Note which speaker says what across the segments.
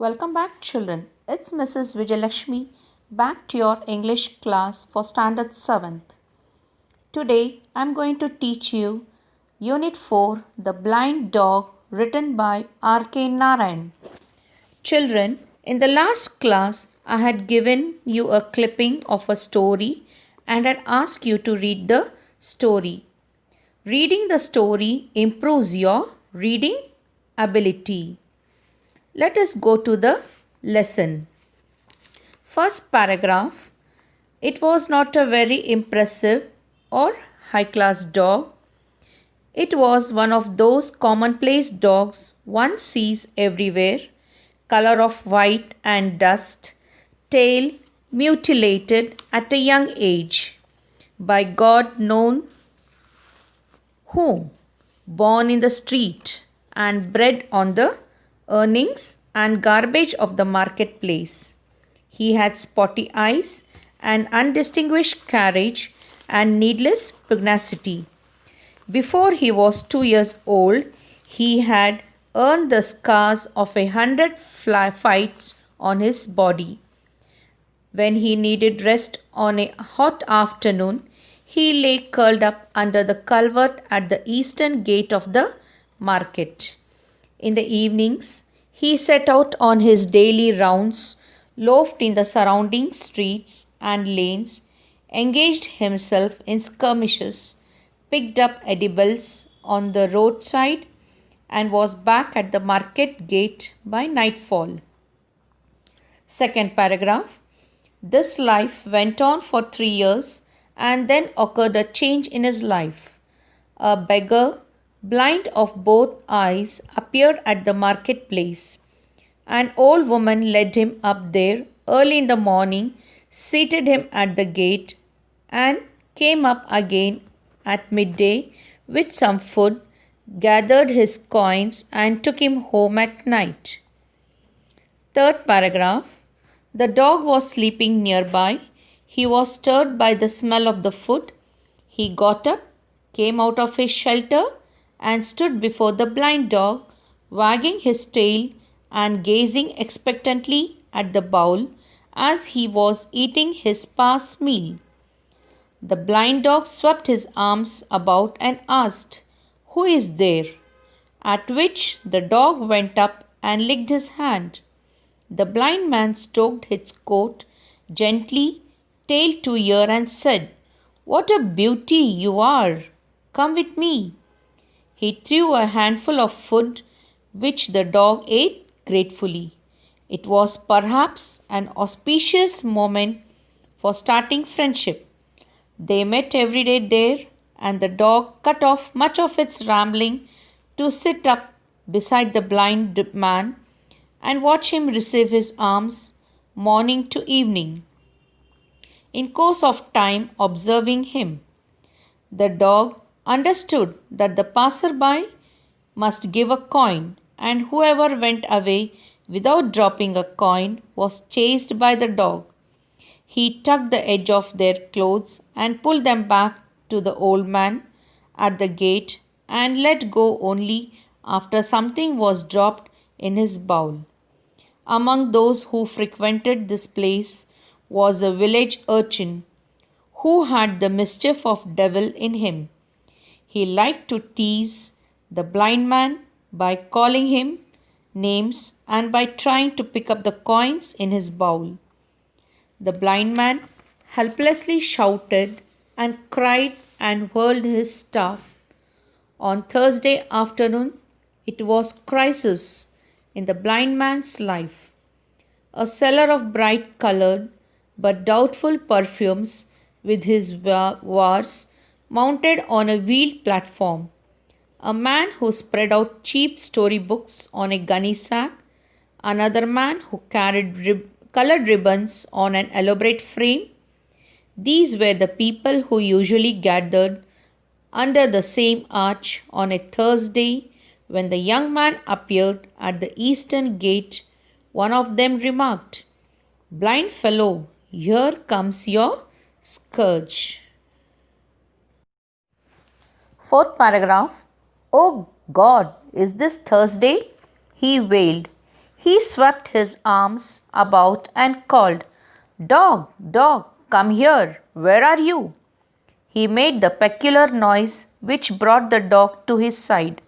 Speaker 1: Welcome back, children. It's Mrs. Vijayalakshmi back to your English class for Standard 7th. Today I'm going to teach you Unit 4 The Blind Dog, written by R.K. Narayan. Children, in the last class I had given you a clipping of a story and had asked you to read the story. Reading the story improves your reading ability. Let us go to the lesson. First paragraph. It was not a very impressive or high class dog. It was one of those commonplace dogs one sees everywhere, color of white and dust, tail mutilated at a young age, by God known whom, born in the street and bred on the earnings and garbage of the marketplace. He had spotty eyes and undistinguished carriage and needless pugnacity. Before he was 2 years old, he had earned the scars of 100 fights on his body. When he needed rest on a hot afternoon, he lay curled up under the culvert at the eastern gate of the market. In the evenings, he set out on his daily rounds, loafed in the surrounding streets and lanes, engaged himself in skirmishes, picked up edibles on the roadside, and was back at the market gate by nightfall. Second paragraph. This life went on for 3 years, and then occurred a change in his life. A beggar, blind of both eyes, appeared at the marketplace. An old woman led him up there early in the morning, seated him at the gate, and came up again at midday with some food, gathered his coins, and took him home at night. Third paragraph. The dog was sleeping nearby. He was stirred by the smell of the food. He got up, came out of his shelter, and stood before the blind dog, wagging his tail and gazing expectantly at the bowl as he was eating his sparse meal. The blind dog swept his arms about and asked, "Who is there?" At which the dog went up and licked his hand. The blind man stroked its coat gently, tail to ear, and said, "What a beauty you are! Come with me." He threw a handful of food, which the dog ate gratefully. It was perhaps an auspicious moment for starting friendship. They met every day there, and the dog cut off much of its rambling to sit up beside the blind man and watch him receive his alms morning to evening. In course of time observing him, the dog understood that the passer-by must give a coin, and whoever went away without dropping a coin was chased by the dog. He tugged the edge of their clothes and pulled them back to the old man at the gate, and let go only after something was dropped in his bowl. Among those who frequented this place was a village urchin who had the mischief of devil in him. He liked to tease the blind man by calling him names and by trying to pick up the coins in his bowl. The blind man helplessly shouted and cried and whirled his staff. On Thursday afternoon, it was crisis in the blind man's life. A seller of bright colored but doubtful perfumes with his wares mounted on a wheeled platform. A man who spread out cheap story books on a gunny sack. Another man who carried colored ribbons on an elaborate frame. These were the people who usually gathered under the same arch on a Thursday. When the young man appeared at the eastern gate, one of them remarked, "Blind fellow, here comes your scourge." Fourth paragraph. "Oh God, is this Thursday?" he wailed. He swept his arms about and called, "Dog, dog, come here. Where are you?" He made the peculiar noise which brought the dog to his side.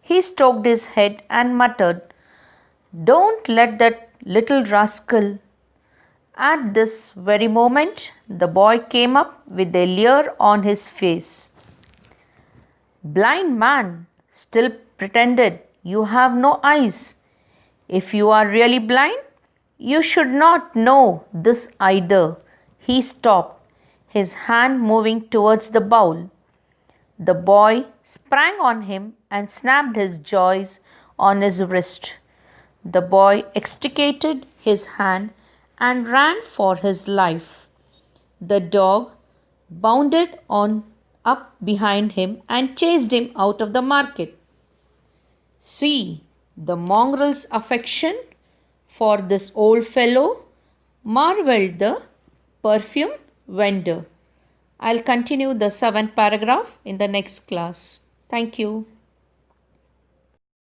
Speaker 1: He stroked his head and muttered, "Don't let that little rascal." At this very moment, the boy came up with a leer on his face. "Blind man," still pretended, "you have no eyes. If you are really blind, you should not know this either." He stopped, his hand moving towards the bowl. The boy sprang on him and snapped his jaws on his wrist. The boy extricated his hand and ran for his life. The dog bounded on up behind him and chased him out of the market. "See the mongrel's affection for this old fellow," marveled the perfume vendor. I'll continue the seventh paragraph in the next class. Thank you.